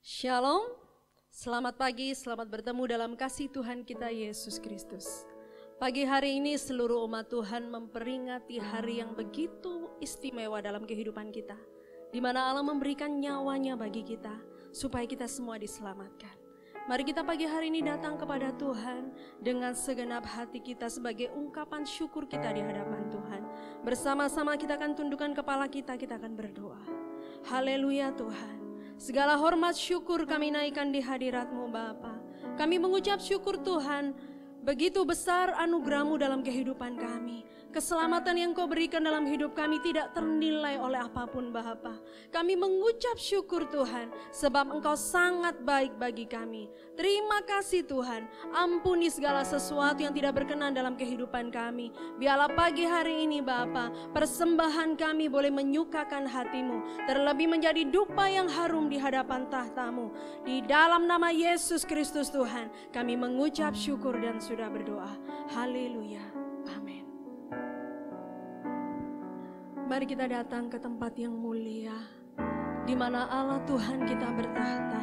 Shalom, selamat pagi, selamat bertemu dalam kasih Tuhan kita Yesus Kristus. Pagi hari ini seluruh umat Tuhan memperingati hari yang begitu istimewa dalam kehidupan kita, di mana Allah memberikan nyawanya bagi kita, supaya kita semua diselamatkan. Mari kita pagi hari ini datang kepada Tuhan dengan segenap hati kita sebagai ungkapan syukur kita di hadapan Tuhan. Bersama-sama kita akan tundukkan kepala kita akan berdoa. Haleluya Tuhan. Segala hormat syukur kami naikkan di hadirat-Mu Bapa. Kami mengucap syukur Tuhan, begitu besar anugerah-Mu dalam kehidupan kami. Keselamatan yang Kau berikan dalam hidup kami tidak ternilai oleh apapun Bapa. Kami mengucap syukur Tuhan, sebab Engkau sangat baik bagi kami. Terima kasih Tuhan, ampuni segala sesuatu yang tidak berkenan dalam kehidupan kami. Biarlah pagi hari ini Bapa, persembahan kami boleh menyukakan hati-Mu, terlebih menjadi dupa yang harum di hadapan tahta-Mu. Di dalam nama Yesus Kristus Tuhan, kami mengucap syukur dan sudah berdoa. Haleluya, amin. Mari kita datang ke tempat yang mulia, di mana Allah Tuhan kita bertahta.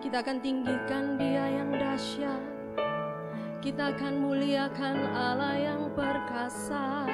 Kita akan tinggikan Dia yang dahsyat, kita akan muliakan Allah yang perkasa.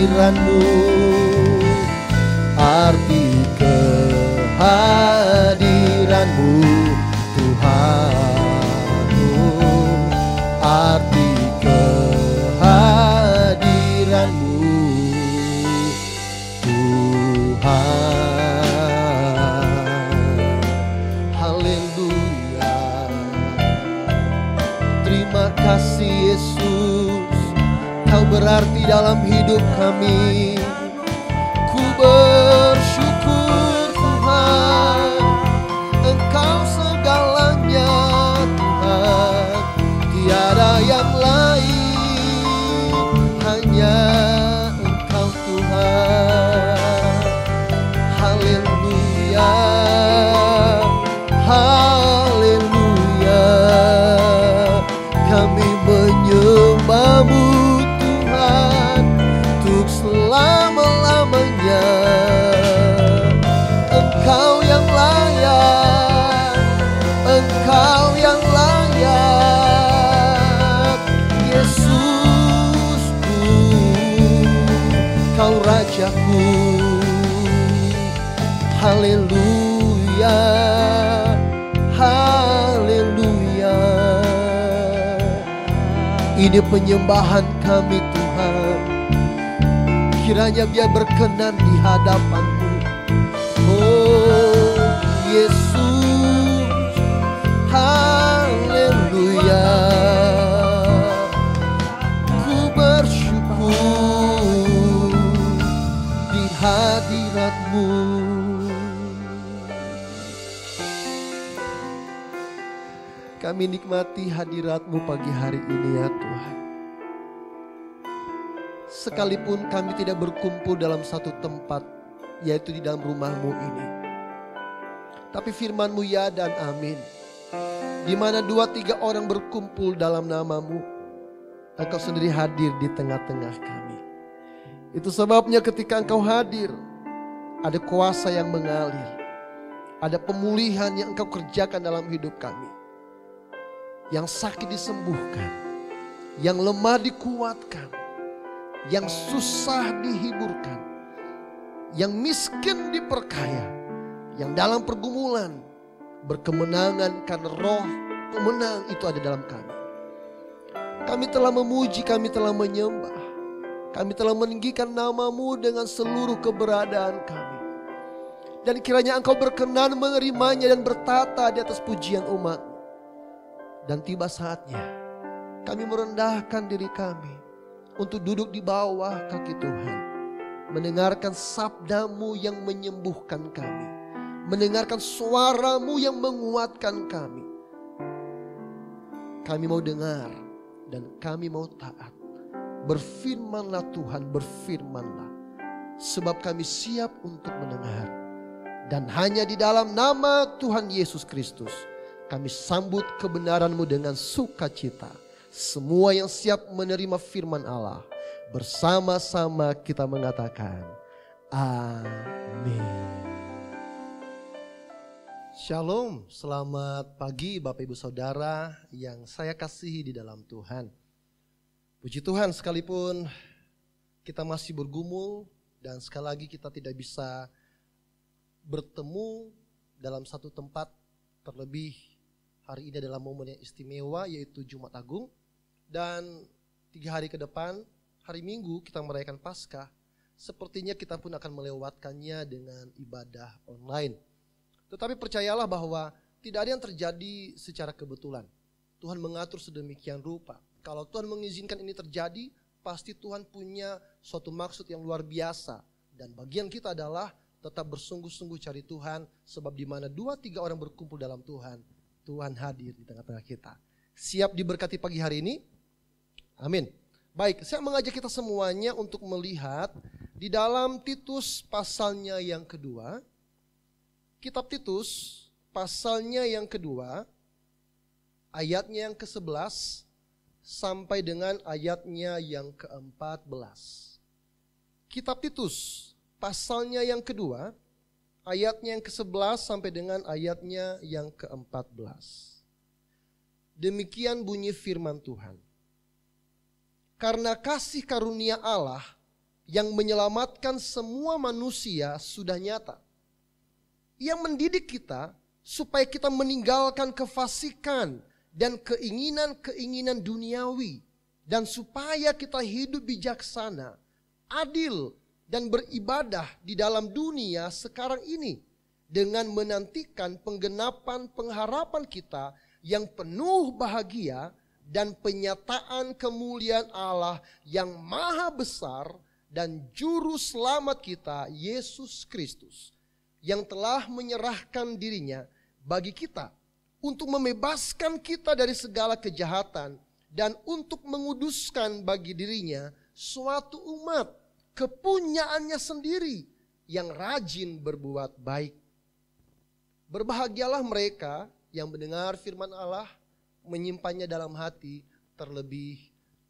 kehadiranmu, arti kehadiranmu Tuhanku, arti kehadiranmu Tuhan. Haleluya. Terima kasih Yesus, Kau berarti dalam hidup kami. Ku bersyukur Tuhan, Engkau segalanya Tuhan. Tiada yang lain, hanya Engkau Tuhan. Haleluya, haleluya. Kami menyembah-Mu Tuhan untuk selama-lamanya. Engkau yang layak, Engkau yang layak, Yesusku, Kau Rajaku. Haleluya, haleluya. Ini penyembahan kami Tuhan, kiranya biar berkenan di hadapan-Mu. Oh Yesus, haleluya. Ku bersyukur di hadirat-Mu. Kami nikmati hadirat-Mu pagi hari ini ya Tuhan. Sekalipun kami tidak berkumpul dalam satu tempat, yaitu di dalam rumah-Mu ini, tapi firman-Mu ya dan amin. Di mana 2-3 orang berkumpul dalam nama-Mu, Engkau sendiri hadir di tengah-tengah kami. Itu sebabnya ketika Engkau hadir, ada kuasa yang mengalir, ada pemulihan yang Engkau kerjakan dalam hidup kami. Yang sakit disembuhkan, yang lemah dikuatkan, yang susah dihiburkan, yang miskin diperkaya, yang dalam pergumulan berkemenangan karena Roh pemenang itu ada dalam kami. Kami telah memuji, kami telah menyembah, kami telah meninggikan nama-Mu dengan seluruh keberadaan kami. Dan kiranya Engkau berkenan menerimanya dan bertata di atas pujian umat. Dan tiba saatnya kami merendahkan diri kami untuk duduk di bawah kaki Tuhan, mendengarkan sabda-Mu yang menyembuhkan kami, mendengarkan suara-Mu yang menguatkan kami. Kami mau dengar dan kami mau taat. Berfirmanlah Tuhan, berfirmanlah, sebab kami siap untuk mendengar. Dan hanya di dalam nama Tuhan Yesus Kristus kami sambut kebenaran-Mu dengan sukacita. Semua yang siap menerima firman Allah, bersama-sama kita mengatakan amin. Shalom, selamat pagi Bapak Ibu Saudara yang saya kasihi di dalam Tuhan. Puji Tuhan, sekalipun kita masih bergumul dan sekali lagi kita tidak bisa bertemu dalam satu tempat, terlebih hari ini adalah momen yang istimewa, yaitu Jumat Agung. Dan 3 hari ke depan, hari Minggu kita merayakan Paskah. Sepertinya kita pun akan melewatkannya dengan ibadah online. Tetapi percayalah bahwa tidak ada yang terjadi secara kebetulan. Tuhan mengatur sedemikian rupa. Kalau Tuhan mengizinkan ini terjadi, pasti Tuhan punya suatu maksud yang luar biasa. Dan bagian kita adalah tetap bersungguh-sungguh cari Tuhan. Sebab di mana 2-3 orang berkumpul dalam Tuhan, Tuhan hadir di tengah-tengah kita. Siap diberkati pagi hari ini? Amin. Baik, saya mengajak kita semuanya untuk melihat di dalam Titus pasalnya yang kedua. Kitab Titus pasalnya yang kedua, ayatnya yang ke-11 sampai dengan ayatnya yang ke-14. Kitab Titus pasalnya yang kedua, ayatnya yang ke-11 sampai dengan ayatnya yang ke-14. Demikian bunyi firman Tuhan. Karena kasih karunia Allah yang menyelamatkan semua manusia sudah nyata. Ia mendidik kita supaya kita meninggalkan kefasikan dan keinginan-keinginan duniawi, dan supaya kita hidup bijaksana, adil, dan beribadah di dalam dunia sekarang ini dengan menantikan penggenapan pengharapan kita yang penuh bahagia dan penyataan kemuliaan Allah yang maha besar dan juru selamat kita, Yesus Kristus, yang telah menyerahkan dirinya bagi kita untuk membebaskan kita dari segala kejahatan dan untuk menguduskan bagi dirinya suatu umat kepunyaannya sendiri yang rajin berbuat baik. Berbahagialah mereka yang mendengar firman Allah, menyimpannya dalam hati, terlebih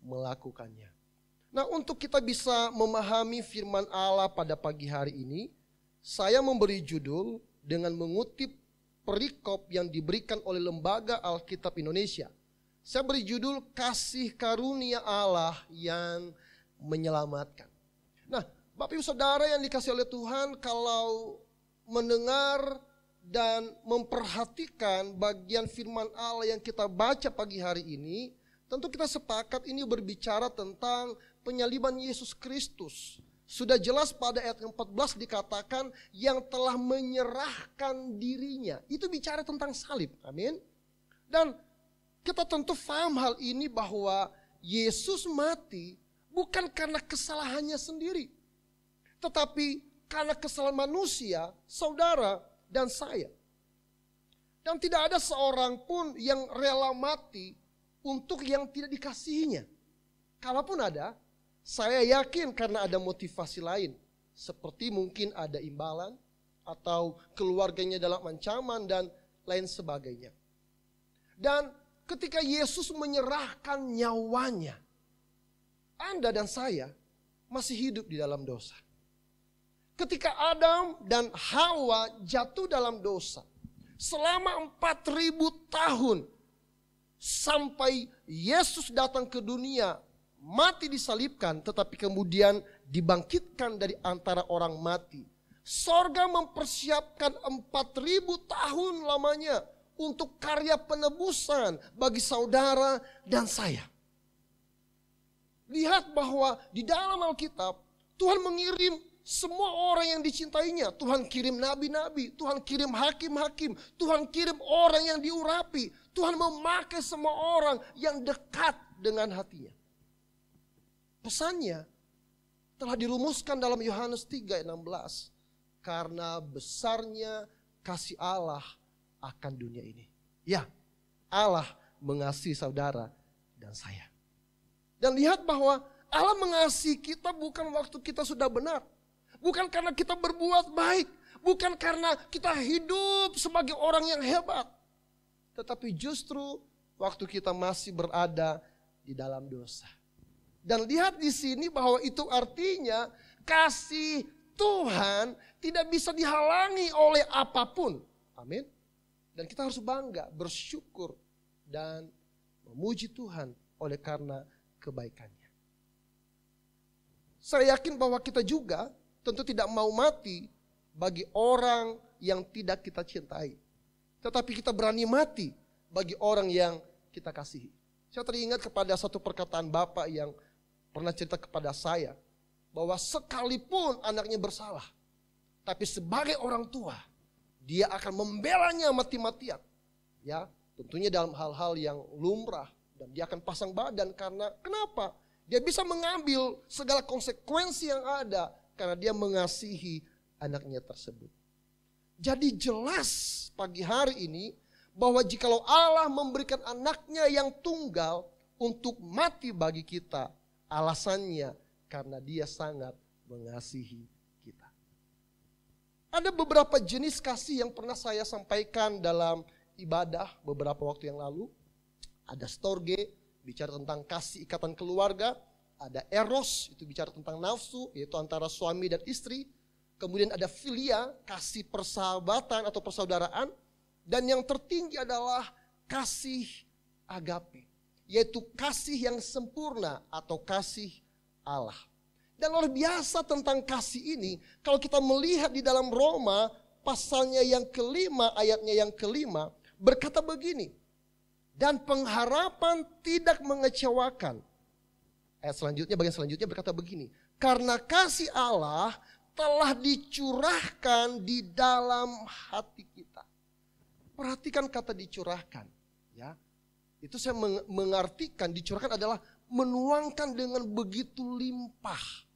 melakukannya. Nah, untuk kita bisa memahami firman Allah pada pagi hari ini, saya memberi judul dengan mengutip perikop yang diberikan oleh Lembaga Alkitab Indonesia. Saya beri judul Kasih Karunia Allah yang Menyelamatkan. Nah, Bapak Ibu Saudara yang dikasihi oleh Tuhan, kalau mendengar dan memperhatikan bagian firman Allah yang kita baca pagi hari ini, tentu kita sepakat ini berbicara tentang penyaliban Yesus Kristus. Sudah jelas pada ayat 14 dikatakan yang telah menyerahkan dirinya. Itu bicara tentang salib, amin. Dan kita tentu paham hal ini bahwa Yesus mati bukan karena kesalahannya sendiri, tetapi karena kesalahan manusia, saudara dan saya. Dan tidak ada seorang pun yang rela mati untuk yang tidak dikasihinya. Kalaupun ada, saya yakin karena ada motivasi lain. Seperti mungkin ada imbalan atau keluarganya dalam ancaman dan lain sebagainya. Dan ketika Yesus menyerahkan nyawanya, Anda dan saya masih hidup di dalam dosa. Ketika Adam dan Hawa jatuh dalam dosa, selama 4.000 tahun sampai Yesus datang ke dunia, mati disalibkan, tetapi kemudian dibangkitkan dari antara orang mati. Sorga mempersiapkan 4.000 tahun lamanya untuk karya penebusan bagi saudara dan saya. Lihat bahwa di dalam Alkitab, Tuhan mengirim semua orang yang dicintainya. Tuhan kirim nabi-nabi, Tuhan kirim hakim-hakim, Tuhan kirim orang yang diurapi. Tuhan memakai semua orang yang dekat dengan hatinya. Pesannya telah dirumuskan dalam Yohanes 3 ayat 16. Karena besarnya kasih Allah akan dunia ini. Ya, Allah mengasihi saudara dan saya. Dan lihat bahwa Allah mengasihi kita bukan waktu kita sudah benar. Bukan karena kita berbuat baik. Bukan karena kita hidup sebagai orang yang hebat. Tetapi justru waktu kita masih berada di dalam dosa. Dan lihat di sini bahwa itu artinya kasih Tuhan tidak bisa dihalangi oleh apapun. Amin. Dan kita harus bangga, bersyukur dan memuji Tuhan oleh karena kebaikannya. Saya yakin bahwa kita juga tentu tidak mau mati bagi orang yang tidak kita cintai. Tetapi kita berani mati bagi orang yang kita kasihi. Saya teringat kepada satu perkataan Bapak yang pernah cerita kepada saya, bahwa sekalipun anaknya bersalah, tapi sebagai orang tua, dia akan membelanya mati-matian. Ya, tentunya dalam hal-hal yang lumrah, dan dia akan pasang badan karena kenapa? Dia bisa mengambil segala konsekuensi yang ada karena dia mengasihi anaknya tersebut. Jadi jelas pagi hari ini bahwa jikalau Allah memberikan anaknya yang tunggal untuk mati bagi kita, alasannya karena dia sangat mengasihi kita. Ada beberapa jenis kasih yang pernah saya sampaikan dalam ibadah beberapa waktu yang lalu. Ada storge, bicara tentang kasih ikatan keluarga. Ada eros, itu bicara tentang nafsu, yaitu antara suami dan istri. Kemudian ada filia, kasih persahabatan atau persaudaraan. Dan yang tertinggi adalah kasih agape, yaitu kasih yang sempurna atau kasih Allah. Dan luar biasa tentang kasih ini, kalau kita melihat di dalam Roma pasalnya yang kelima, ayatnya yang kelima, berkata begini. Dan pengharapan tidak mengecewakan. Ayat selanjutnya, bagian selanjutnya berkata begini. Karena kasih Allah telah dicurahkan di dalam hati kita. Perhatikan kata dicurahkan. Ya, itu saya mengartikan dicurahkan adalah menuangkan dengan begitu limpah.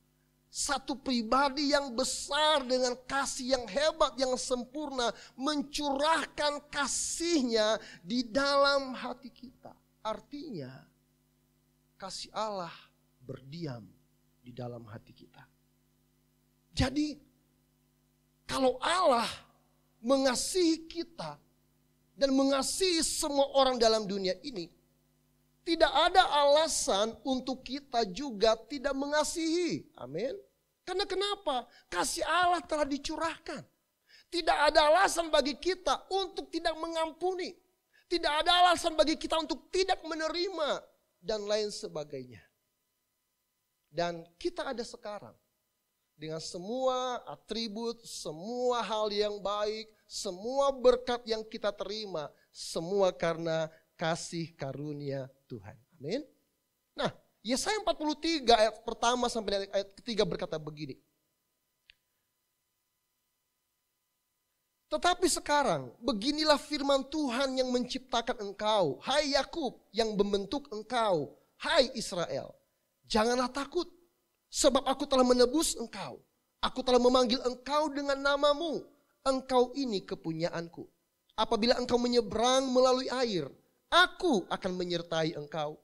Satu pribadi yang besar dengan kasih yang hebat, yang sempurna, mencurahkan kasihnya di dalam hati kita. Artinya kasih Allah berdiam di dalam hati kita. Jadi kalau Allah mengasihi kita dan mengasihi semua orang dalam dunia ini, tidak ada alasan untuk kita juga tidak mengasihi. Amin. Karena kenapa? Kasih Allah telah dicurahkan. Tidak ada alasan bagi kita untuk tidak mengampuni. Tidak ada alasan bagi kita untuk tidak menerima. Dan lain sebagainya. Dan kita ada sekarang. Dengan semua atribut, semua hal yang baik, semua berkat yang kita terima. Semua karena kasih karunia Tuhan. Amin. Nah, Yesaya 43 ayat pertama sampai ayat ketiga berkata begini. Tetapi sekarang beginilah firman Tuhan yang menciptakan engkau. Hai Yakub, yang membentuk engkau. Hai Israel, janganlah takut. Sebab aku telah menebus engkau. Aku telah memanggil engkau dengan namamu. Engkau ini kepunyaanku. Apabila engkau menyeberang melalui air, aku akan menyertai engkau.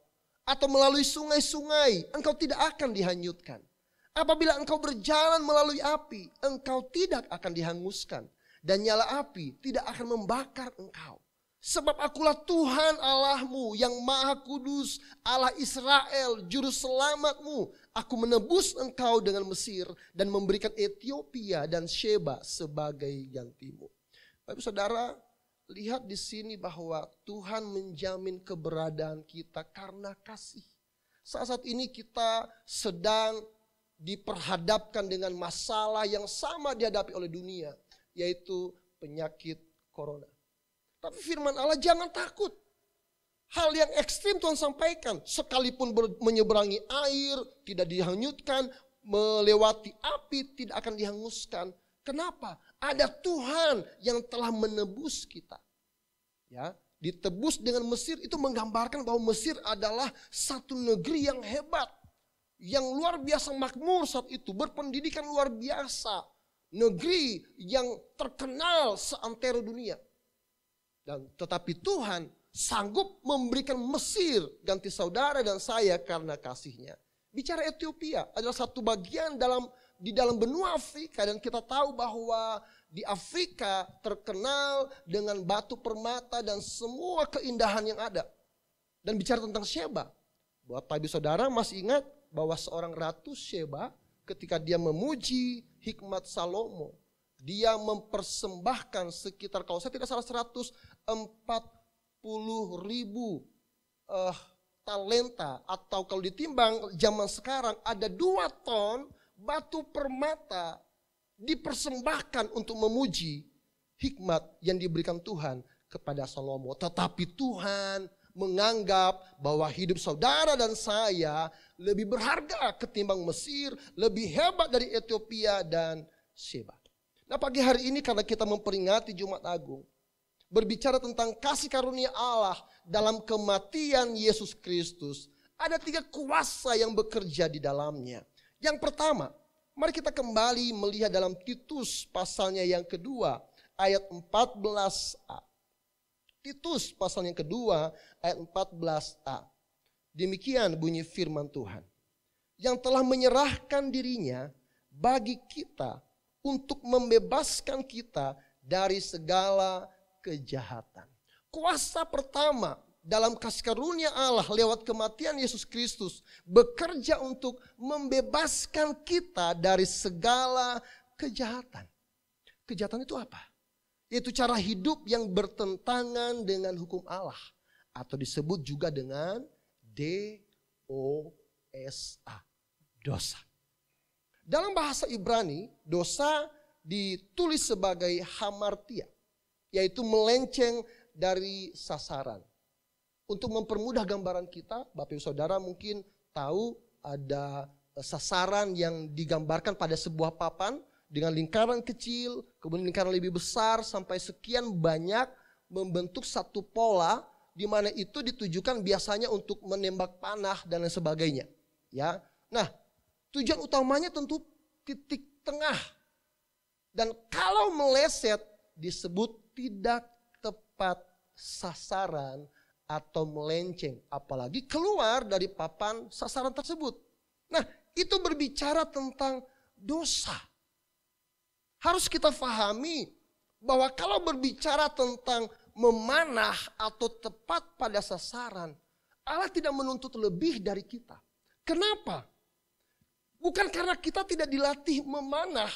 Atau melalui sungai-sungai, engkau tidak akan dihanyutkan. Apabila engkau berjalan melalui api, engkau tidak akan dihanguskan. Dan nyala api tidak akan membakar engkau. Sebab akulah Tuhan Allahmu yang maha kudus, Allah Israel, juru selamatmu. Aku menebus engkau dengan Mesir dan memberikan Ethiopia dan Sheba sebagai gantimu. Bapak saudara, lihat di sini bahwa Tuhan menjamin keberadaan kita karena kasih. Saat ini kita sedang diperhadapkan dengan masalah yang sama dihadapi oleh dunia, yaitu penyakit corona. Tapi firman Allah, jangan takut. Hal yang ekstrim Tuhan sampaikan, sekalipun menyeberangi air tidak dihanyutkan, melewati api tidak akan dihanguskan. Kenapa? Ada Tuhan yang telah menebus kita. Ya, ditebus dengan Mesir itu menggambarkan bahwa Mesir adalah satu negeri yang hebat, yang luar biasa makmur saat itu, berpendidikan luar biasa, negeri yang terkenal seantero dunia. Dan tetapi Tuhan sanggup memberikan Mesir ganti saudara dan saya karena kasihnya. Bicara Ethiopia adalah satu bagian di dalam benua Afrika, dan kita tahu bahwa di Afrika terkenal dengan batu permata dan semua keindahan yang ada. Dan bicara tentang Sheba, buat Ibu saudara masih ingat bahwa seorang ratu Sheba ketika dia memuji hikmat Salomo, dia mempersembahkan sekitar, kalau saya tidak salah, 140.000 talenta, atau kalau ditimbang zaman sekarang ada 2 ton batu permata dipersembahkan untuk memuji hikmat yang diberikan Tuhan kepada Salomo. Tetapi Tuhan menganggap bahwa hidup saudara dan saya lebih berharga ketimbang Mesir, lebih hebat dari Ethiopia dan Sheba. Nah, pagi hari ini karena kita memperingati Jumat Agung, berbicara tentang kasih karunia Allah dalam kematian Yesus Kristus, ada 3 kuasa yang bekerja di dalamnya. Yang pertama, mari kita kembali melihat dalam Titus pasalnya yang kedua, ayat 14a. Titus pasal yang kedua, ayat 14a. Demikian bunyi firman Tuhan. Yang telah menyerahkan dirinya bagi kita untuk membebaskan kita dari segala kejahatan. Kuasa pertama dalam kasih karunia Allah lewat kematian Yesus Kristus bekerja untuk membebaskan kita dari segala kejahatan. Kejahatan itu apa? Yaitu cara hidup yang bertentangan dengan hukum Allah, atau disebut juga dengan DOSA, dosa. Dalam bahasa Ibrani, dosa ditulis sebagai hamartia, yaitu melenceng dari sasaran. Untuk mempermudah gambaran kita, Bapak Ibu Saudara mungkin tahu ada sasaran yang digambarkan pada sebuah papan dengan lingkaran kecil, kemudian lingkaran lebih besar sampai sekian banyak membentuk satu pola di mana itu ditujukan biasanya untuk menembak panah dan lain sebagainya. Ya, nah tujuan utamanya tentu titik tengah. Dan kalau meleset disebut tidak tepat sasaran atau melenceng, apalagi keluar dari papan sasaran tersebut. Nah, itu berbicara tentang dosa. Harus kita pahami bahwa kalau berbicara tentang memanah atau tepat pada sasaran, Allah tidak menuntut lebih dari kita. Kenapa? Bukan karena kita tidak dilatih memanah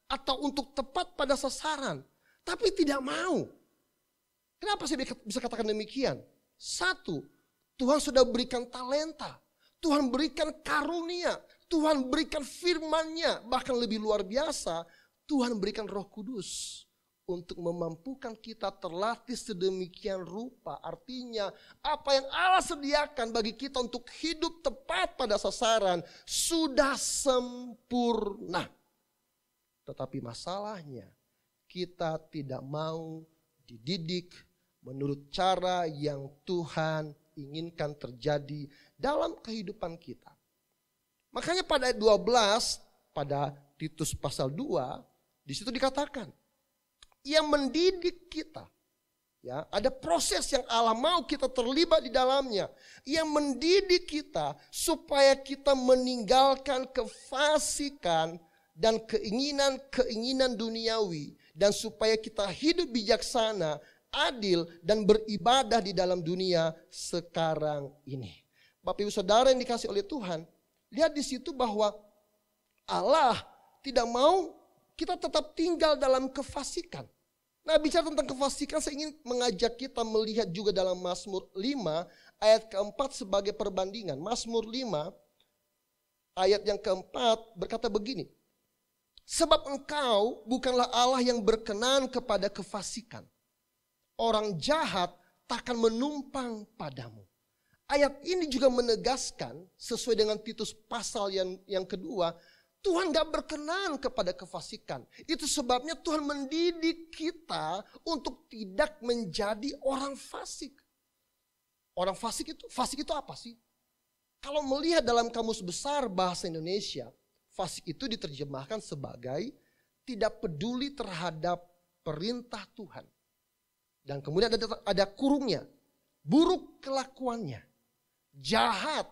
atau untuk tepat pada sasaran, tapi tidak mau. Kenapa saya bisa katakan demikian? Satu, Tuhan sudah berikan talenta, Tuhan berikan karunia, Tuhan berikan firman-Nya, bahkan lebih luar biasa, Tuhan berikan Roh Kudus untuk memampukan kita terlatih sedemikian rupa. Artinya apa yang Allah sediakan bagi kita untuk hidup tepat pada sasaran sudah sempurna. Tetapi masalahnya kita tidak mau dididik menurut cara yang Tuhan inginkan terjadi dalam kehidupan kita. Makanya pada ayat 12 pada Titus pasal 2 di situ dikatakan yang mendidik kita. Ya, ada proses yang Allah mau kita terlibat di dalamnya. Yang mendidik kita supaya kita meninggalkan kefasikan dan keinginan-keinginan duniawi. Dan supaya kita hidup bijaksana, adil dan beribadah di dalam dunia sekarang ini. Bapak Ibu Saudara yang dikasih oleh Tuhan, lihat di situ bahwa Allah tidak mau kita tetap tinggal dalam kefasikan. Nah, bicara tentang kefasikan, saya ingin mengajak kita melihat juga dalam Mazmur 5 ayat keempat sebagai perbandingan. Mazmur 5 ayat yang keempat berkata begini. Sebab engkau bukanlah Allah yang berkenan kepada kefasikan. Orang jahat takkan menumpang padamu. Ayat ini juga menegaskan sesuai dengan Titus pasal yang kedua. Tuhan gak berkenan kepada kefasikan. Itu sebabnya Tuhan mendidik kita untuk tidak menjadi orang fasik. Orang fasik itu apa sih? Kalau melihat dalam kamus besar bahasa Indonesia, fasik itu diterjemahkan sebagai tidak peduli terhadap perintah Tuhan. Dan kemudian ada kurungnya, buruk kelakuannya, jahat,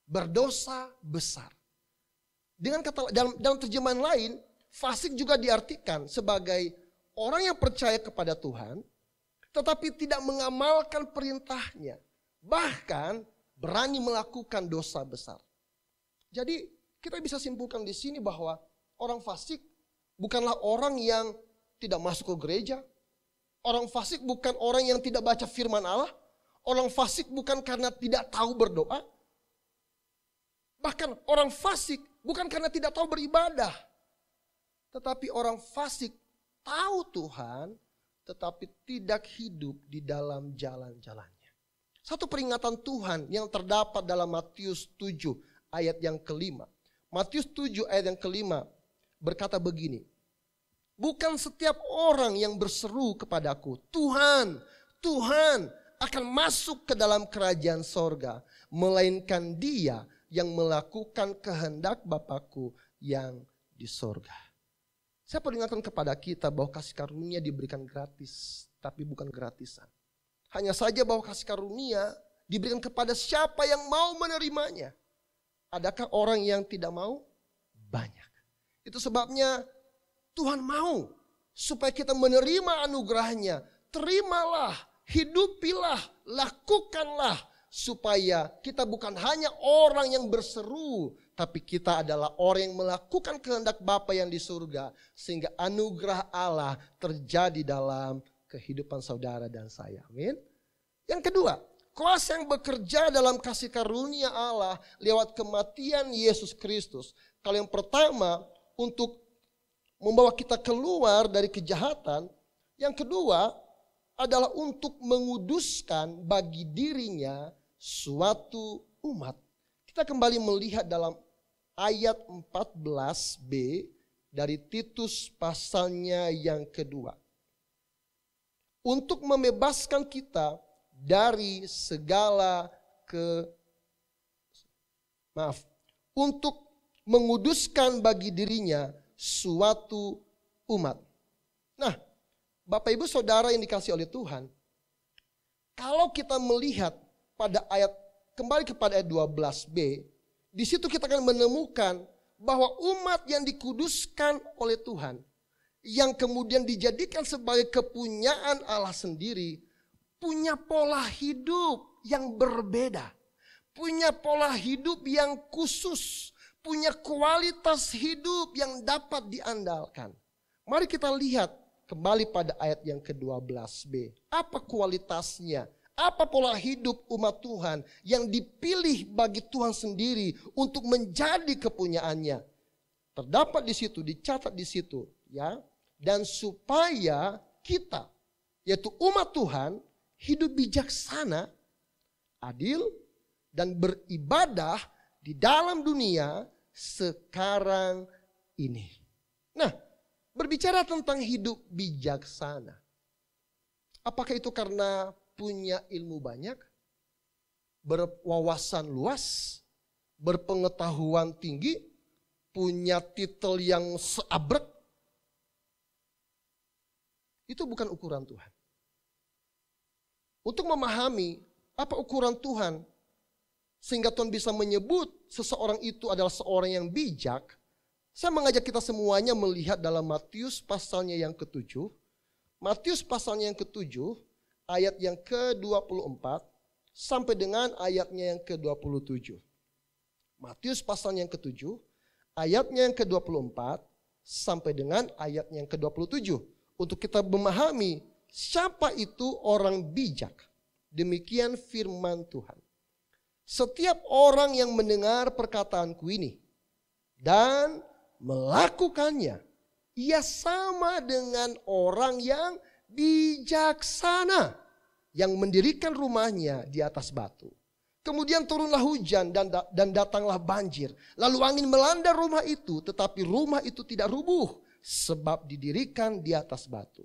berdosa besar. Dengan kata dalam terjemahan lain, fasik juga diartikan sebagai orang yang percaya kepada Tuhan, tetapi tidak mengamalkan perintahnya, bahkan berani melakukan dosa besar. Jadi kita bisa simpulkan di sini bahwa orang fasik bukanlah orang yang tidak masuk ke gereja, orang fasik bukan orang yang tidak baca firman Allah, orang fasik bukan karena tidak tahu berdoa, bahkan orang fasik bukan karena tidak tahu beribadah. Tetapi orang fasik tahu Tuhan, tetapi tidak hidup di dalam jalan-jalannya. Satu peringatan Tuhan yang terdapat dalam Matius 7 ayat yang kelima. Matius 7 ayat yang kelima berkata begini. Bukan setiap orang yang berseru kepadaku, Tuhan, Tuhan akan masuk ke dalam kerajaan sorga. Melainkan dia yang melakukan kehendak Bapakku yang di sorga. Saya peringatkan kepada kita bahwa kasih karunia diberikan gratis, tapi bukan gratisan. Hanya saja bahwa kasih karunia diberikan kepada siapa yang mau menerimanya. Adakah orang yang tidak mau? Banyak. Itu sebabnya Tuhan mau supaya kita menerima anugerahnya. Terimalah, hidupilah, lakukanlah. Supaya kita bukan hanya orang yang berseru, tapi kita adalah orang yang melakukan kehendak Bapa yang di surga. Sehingga anugerah Allah terjadi dalam kehidupan saudara dan saya. Amin. Yang kedua, kuasa yang bekerja dalam kasih karunia Allah lewat kematian Yesus Kristus Kalau yang pertama untuk membawa kita keluar dari kejahatan. Yang kedua adalah untuk menguduskan bagi dirinya suatu umat. Kita kembali melihat dalam ayat 14b dari Titus pasalnya yang kedua. Untuk membebaskan kita dari segala untuk menguduskan bagi dirinya suatu umat. Nah, Bapak Ibu Saudara yang dikasihi oleh Tuhan, kalau kita melihat pada ayat, kembali kepada ayat 12b, di situ kita akan menemukan bahwa umat yang dikuduskan oleh Tuhan, yang kemudian dijadikan sebagai kepunyaan Allah sendiri, punya pola hidup yang berbeda, punya pola hidup yang khusus, punya kualitas hidup yang dapat diandalkan. Mari kita lihat kembali pada ayat yang ke-12b. Apa kualitasnya? Apa pola hidup umat Tuhan yang dipilih bagi Tuhan sendiri untuk menjadi kepunyaannya? Terdapat di situ, dicatat di situ, ya. Dan supaya kita, yaitu umat Tuhan, hidup bijaksana, adil, dan beribadah di dalam dunia sekarang ini. Nah, berbicara tentang hidup bijaksana, apakah itu karena punya ilmu banyak, berwawasan luas, berpengetahuan tinggi, punya titel yang seabrek? Itu bukan ukuran Tuhan. Untuk memahami apa ukuran Tuhan, sehingga Tuhan bisa menyebut seseorang itu adalah seorang yang bijak, saya mengajak kita semuanya melihat dalam Matius pasalnya yang ke-7. Matius pasalnya yang ke-7, ayat yang ke-24 sampai dengan ayatnya yang ke-27. Matius pasalnya yang ke-7, ayatnya yang ke-24 sampai dengan ayatnya yang ke-27. Untuk kita memahami siapa itu orang bijak. Demikian firman Tuhan. Setiap orang yang mendengar perkataanku ini dan melakukannya, ia sama dengan orang yang bijaksana yang mendirikan rumahnya di atas batu. Kemudian turunlah hujan dan datanglah banjir. Lalu angin melanda rumah itu, tetapi rumah itu tidak rubuh sebab didirikan di atas batu.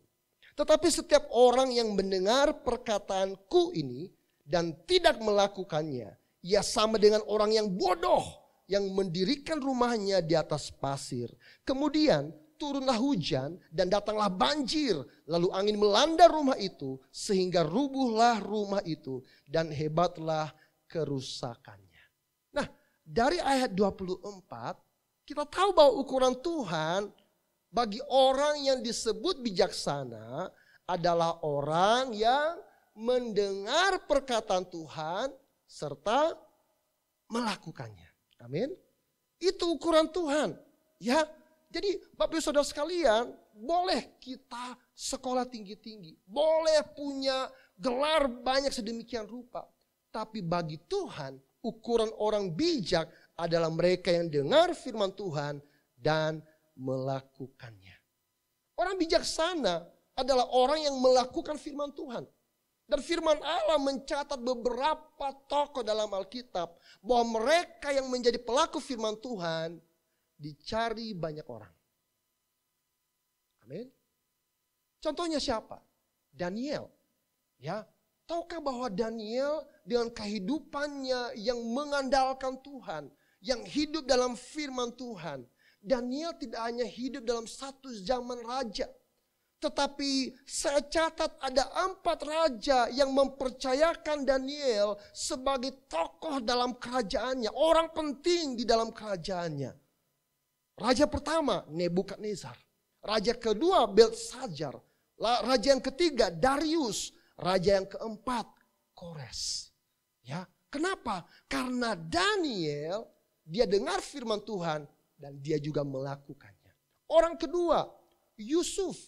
Tetapi setiap orang yang mendengar perkataanku ini dan tidak melakukannya, ia sama dengan orang yang bodoh yang mendirikan rumahnya di atas pasir. Kemudian turunlah hujan dan datanglah banjir. Lalu angin melanda rumah itu sehingga rubuhlah rumah itu dan hebatlah kerusakannya. Nah, dari ayat 24 kita tahu bahwa ukuran Tuhan bagi orang yang disebut bijaksana adalah orang yang mendengar perkataan Tuhan serta melakukannya. Amin. Itu ukuran Tuhan. Ya, jadi Bapak Ibu Saudara sekalian, boleh kita sekolah tinggi-tinggi, boleh punya gelar banyak sedemikian rupa, tapi bagi Tuhan ukuran orang bijak adalah mereka yang dengar firman Tuhan dan melakukannya. Orang bijaksana adalah orang yang melakukan firman Tuhan. Dan firman Allah mencatat beberapa tokoh dalam Alkitab bahwa mereka yang menjadi pelaku firman Tuhan dicari banyak orang. Amin. Contohnya siapa? Daniel. Ya, tahukah bahwa Daniel dengan kehidupannya yang mengandalkan Tuhan, yang hidup dalam firman Tuhan, Daniel tidak hanya hidup dalam satu zaman raja, tetapi saya catat ada 4 raja yang mempercayakan Daniel sebagai tokoh dalam kerajaannya, orang penting di dalam kerajaannya. Raja pertama Nebukadnezar, raja kedua Belteshazzar, raja yang ketiga Darius, raja yang keempat Kores. Ya, kenapa? Karena Daniel dia dengar firman Tuhan dan dia juga melakukannya. Orang kedua Yusuf.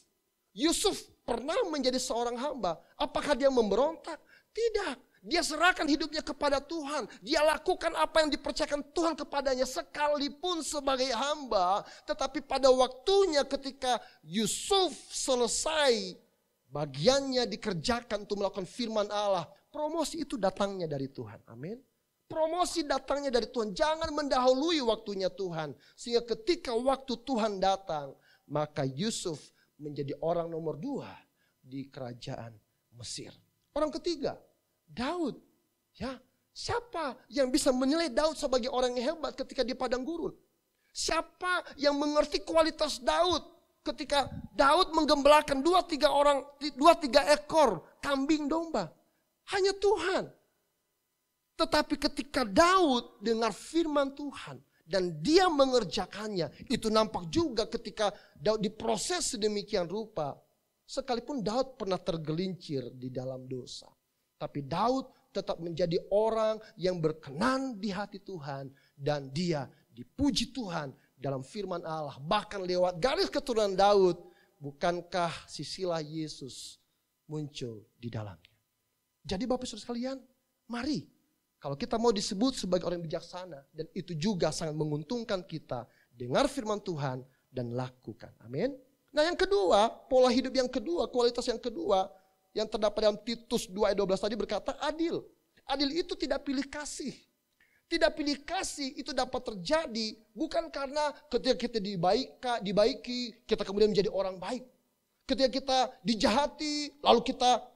Yusuf pernah menjadi seorang hamba. Apakah dia memberontak? Tidak. Dia serahkan hidupnya kepada Tuhan. Dia lakukan apa yang dipercayakan Tuhan kepadanya sekalipun sebagai hamba. Tetapi pada waktunya ketika Yusuf selesai bagiannya dikerjakan untuk melakukan firman Allah. Promosi itu datangnya dari Tuhan. Amin. Promosi datangnya dari Tuhan. Jangan mendahului waktunya Tuhan. Sehingga ketika waktu Tuhan datang, maka Yusuf menjadi orang nomor 2 di kerajaan Mesir. Orang ketiga, Daud. Ya, siapa yang bisa menilai Daud sebagai orang yang hebat ketika di padang gurun? Siapa yang mengerti kualitas Daud ketika Daud menggembalakan 2-3 ekor kambing domba? Hanya Tuhan. Tetapi ketika Daud dengar firman Tuhan dan dia mengerjakannya, itu nampak juga ketika Daud diproses sedemikian rupa. Sekalipun Daud pernah tergelincir di dalam dosa. Tapi Daud tetap menjadi orang yang berkenan di hati Tuhan. Dan dia dipuji Tuhan dalam firman Allah. Bahkan lewat garis keturunan Daud, bukankah sisilah Yesus muncul di dalamnya. Jadi Bapak Saudara sekalian, mari. Kalau kita mau disebut sebagai orang bijaksana. Dan itu juga sangat menguntungkan kita. Dengar firman Tuhan dan lakukan. Amin. Nah yang kedua, pola hidup yang kedua, kualitas yang kedua. Yang terdapat dalam Titus 2 ayat 12 tadi berkata adil. Adil itu tidak pilih kasih. Tidak pilih kasih itu dapat terjadi bukan karena ketika kita dibaiki, kita kemudian menjadi orang baik. Ketika kita dijahati, lalu kita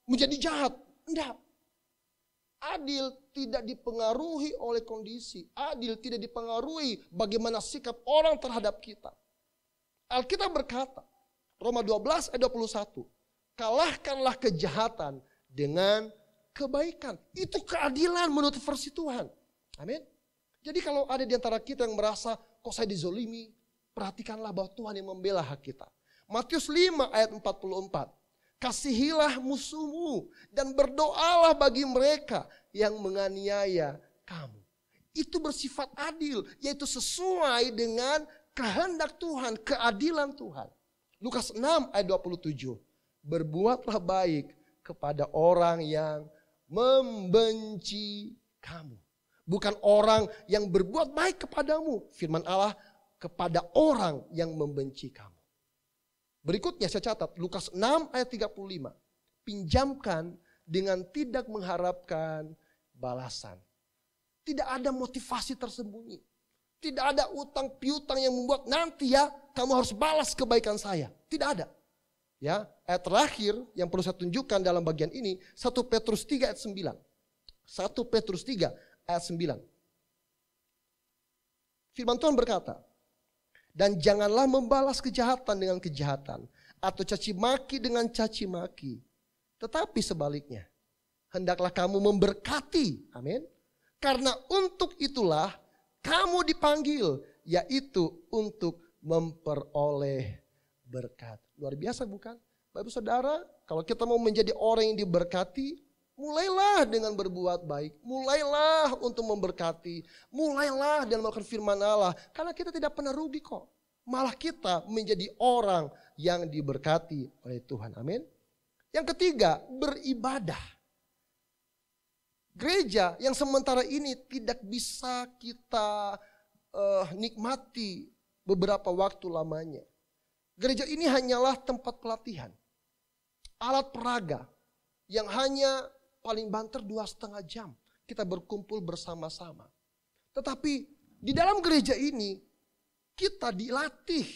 menjadi jahat. Enggak. Adil tidak dipengaruhi oleh kondisi. Adil tidak dipengaruhi bagaimana sikap orang terhadap kita. Alkitab berkata, Roma 12 ayat 21. Kalahkanlah kejahatan dengan kebaikan. Itu keadilan menurut versi Tuhan. Amin. Jadi kalau ada di antara kita yang merasa kok saya dizolimi, perhatikanlah bahwa Tuhan yang membela hak kita. Matius 5 ayat 44. Kasihilah musuhmu dan berdoalah bagi mereka yang menganiaya kamu. Itu bersifat adil, yaitu sesuai dengan kehendak Tuhan, keadilan Tuhan. Lukas 6 ayat 27. Berbuatlah baik kepada orang yang membenci kamu. Bukan orang yang berbuat baik kepadamu. Firman Allah kepada orang yang membenci kamu. Berikutnya saya catat Lukas 6 ayat 35. Pinjamkan dengan tidak mengharapkan balasan. Tidak ada motivasi tersembunyi. Tidak ada utang piutang yang membuat nanti ya kamu harus balas kebaikan saya. Tidak ada. Ya, ayat terakhir yang perlu saya tunjukkan dalam bagian ini 1 Petrus 3 ayat 9. 1 Petrus 3 ayat 9. Firman Tuhan berkata, dan janganlah membalas kejahatan dengan kejahatan atau caci maki dengan caci maki. Tetapi sebaliknya, hendaklah kamu memberkati. Amin. Karena untuk itulah kamu dipanggil, yaitu untuk memperoleh berkat. Luar biasa bukan? Bapak Saudara, kalau kita mau menjadi orang yang diberkati, mulailah dengan berbuat baik. Mulailah untuk memberkati. Mulailah dan melakukan firman Allah. Karena kita tidak pernah rugi kok. Malah kita menjadi orang yang diberkati oleh Tuhan. Amin. Yang ketiga, beribadah. Gereja yang sementara ini tidak bisa kita nikmati beberapa waktu lamanya. Gereja ini hanyalah tempat pelatihan. Alat peraga yang hanya paling banter 2,5 jam. Kita berkumpul bersama-sama. Tetapi di dalam gereja ini kita dilatih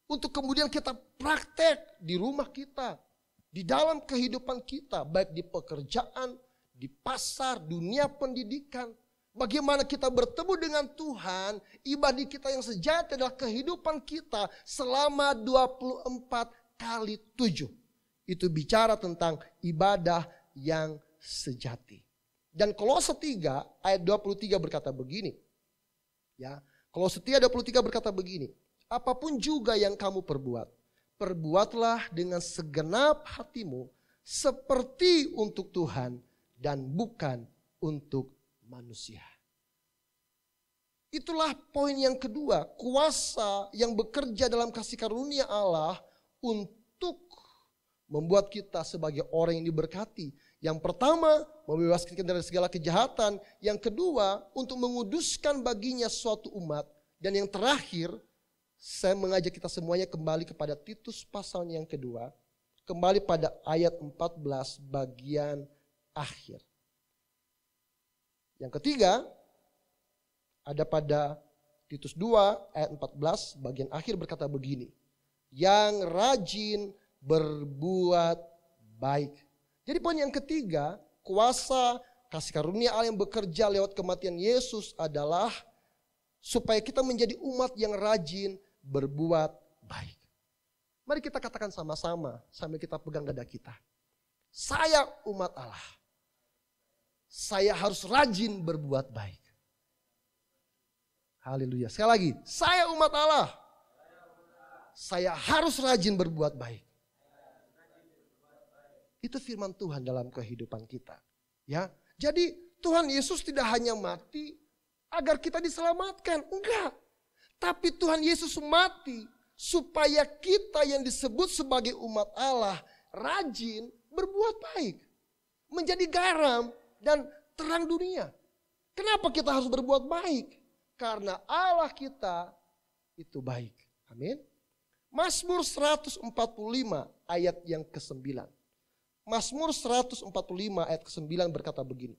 untuk kemudian kita praktek di rumah kita. Di dalam kehidupan kita, baik di pekerjaan, di pasar, dunia pendidikan. Bagaimana kita bertemu dengan Tuhan, ibadah kita yang sejati adalah kehidupan kita selama 24/7. Itu bicara tentang ibadah yang sejati. Dan Kolose 3 ayat 23 berkata begini. Ya, Kolose 3 ayat 23 berkata begini. Apapun juga yang kamu perbuat, perbuatlah dengan segenap hatimu seperti untuk Tuhan dan bukan untuk manusia. Itulah poin yang kedua, kuasa yang bekerja dalam kasih karunia Allah untuk membuat kita sebagai orang yang diberkati, Yang pertama, membebaskan kita dari segala kejahatan. Yang kedua, untuk menguduskan baginya suatu umat. Dan yang terakhir, saya mengajak kita semuanya kembali kepada Titus pasalnya yang kedua. Kembali pada ayat 14 bagian akhir. Yang ketiga, ada pada Titus 2 ayat 14 bagian akhir berkata begini. Yang rajin berbuat baik. Jadi poin yang ketiga, kuasa kasih karunia Allah yang bekerja lewat kematian Yesus adalah supaya kita menjadi umat yang rajin berbuat baik. Mari kita katakan sama-sama sambil kita pegang dada kita. Saya umat Allah. Saya harus rajin berbuat baik. Haleluya. Sekali lagi, saya umat Allah. Saya harus rajin berbuat baik. Itu firman Tuhan dalam kehidupan kita. Ya, jadi Tuhan Yesus tidak hanya mati agar kita diselamatkan. Enggak. Tapi Tuhan Yesus mati supaya kita yang disebut sebagai umat Allah rajin berbuat baik. Menjadi garam dan terang dunia. Kenapa kita harus berbuat baik? Karena Allah kita itu baik. Amin. Mazmur 145 ayat yang ke-9. Mazmur 145 ayat ke-9 berkata begini.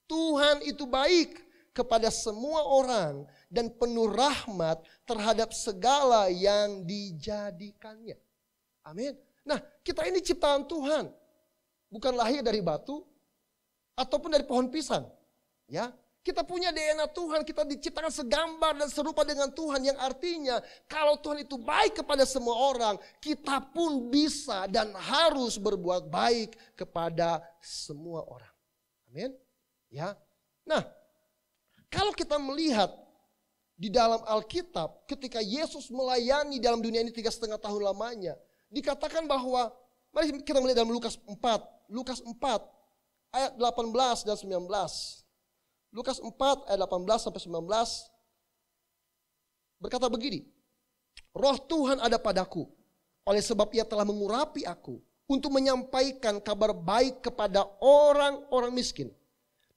Tuhan itu baik kepada semua orang dan penuh rahmat terhadap segala yang dijadikannya. Amin. Nah, kita ini ciptaan Tuhan. Bukan lahir dari batu ataupun dari pohon pisang. Ya, kita punya DNA Tuhan, kita diciptakan segambar dan serupa dengan Tuhan. Yang artinya kalau Tuhan itu baik kepada semua orang, kita pun bisa dan harus berbuat baik kepada semua orang. Amin. Ya. Nah, kalau kita melihat di dalam Alkitab ketika Yesus melayani dalam dunia ini 3,5 tahun lamanya. Dikatakan bahwa, mari kita melihat dalam Lukas 4. Lukas 4 ayat 18 dan 19. Lukas 4 ayat 18 sampai 19 berkata begini. Roh Tuhan ada padaku, oleh sebab ia telah mengurapi aku untuk menyampaikan kabar baik kepada orang-orang miskin.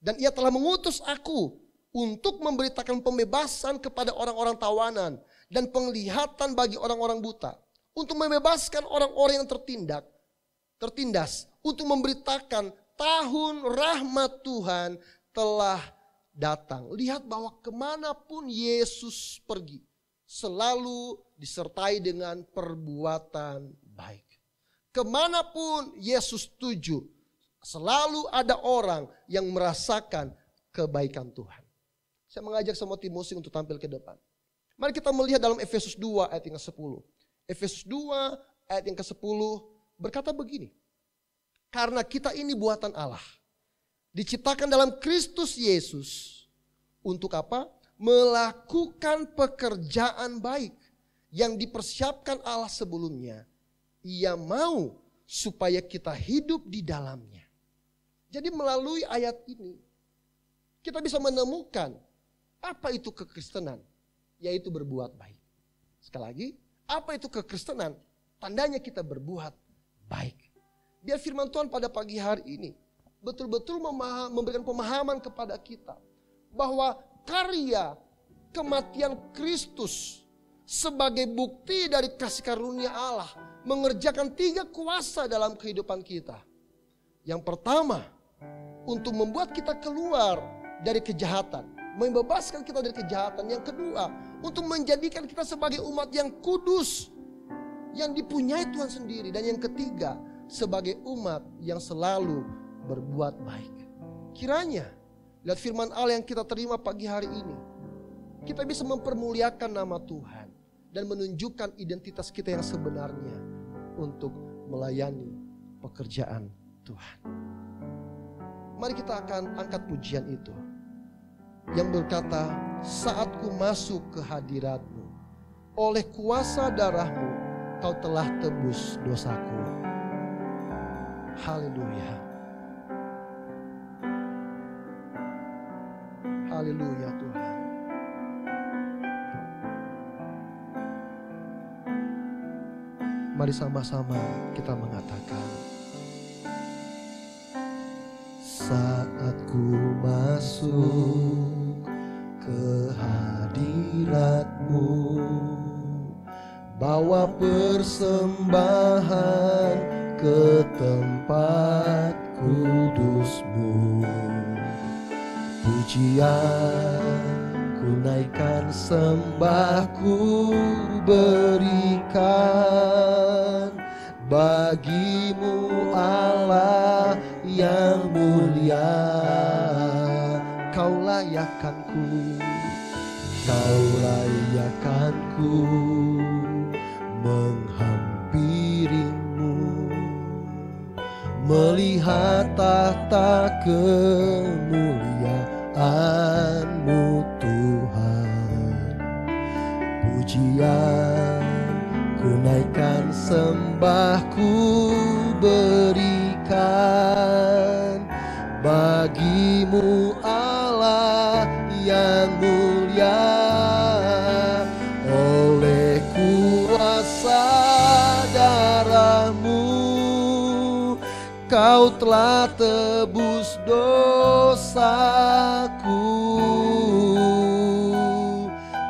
Dan ia telah mengutus aku untuk memberitakan pembebasan kepada orang-orang tawanan dan penglihatan bagi orang-orang buta. Untuk membebaskan orang-orang yang tertindas. Untuk memberitakan tahun rahmat Tuhan telah datang. Lihat bahwa kemanapun Yesus pergi, selalu disertai dengan perbuatan baik. Kemanapun Yesus tuju, selalu ada orang yang merasakan kebaikan Tuhan. Saya mengajak semua Timotius untuk tampil ke depan. Mari kita melihat dalam Efesus 2 ayat yang ke-10. Efesus 2 ayat yang ke-10 berkata begini. Karena kita ini buatan Allah. Diciptakan dalam Kristus Yesus. Untuk apa? Melakukan pekerjaan baik. Yang dipersiapkan Allah sebelumnya. Ia mau supaya kita hidup di dalamnya. Jadi melalui ayat ini. Kita bisa menemukan. Apa itu kekristenan? Yaitu berbuat baik. Sekali lagi, apa itu kekristenan? Tandanya kita berbuat baik. Biar firman Tuhan pada pagi hari ini betul-betul memberikan pemahaman kepada kita bahwa karya kematian Kristus sebagai bukti dari kasih karunia Allah mengerjakan 3 kuasa dalam kehidupan kita. Yang pertama, untuk membuat kita keluar dari kejahatan. Membebaskan kita dari kejahatan. Yang kedua, untuk menjadikan kita sebagai umat yang kudus. Yang dipunyai Tuhan sendiri. Dan yang ketiga, sebagai umat yang selalu berbuat baik. Kiranya, lihat firman Allah yang kita terima pagi hari ini. Kita bisa mempermuliakan nama Tuhan. Dan menunjukkan identitas kita yang sebenarnya. Untuk melayani pekerjaan Tuhan. Mari kita akan angkat pujian itu. Yang berkata, saat ku masuk ke hadirat-Mu, oleh kuasa darah-Mu, Kau telah tebus dosaku. Haleluya. Haleluya Tuhan. Mari sama-sama kita mengatakan, Saat ku masuk ke hadirat-Mu, bawa persembahan ke tempat kudus-Mu. Pujian ku naikkan, sembah ku berikan bagi-Mu Allah yang mulia. Kau layakkanku, Kau layakkanku menghampiri-Mu, melihat tahta kemuliaan-Mu Tuhan. Pujian ku naikkan, sembah ku berikan bagi-Mu Allah yang mulia. Oleh kuasa darah-Mu, Kau telah tebus dosaku.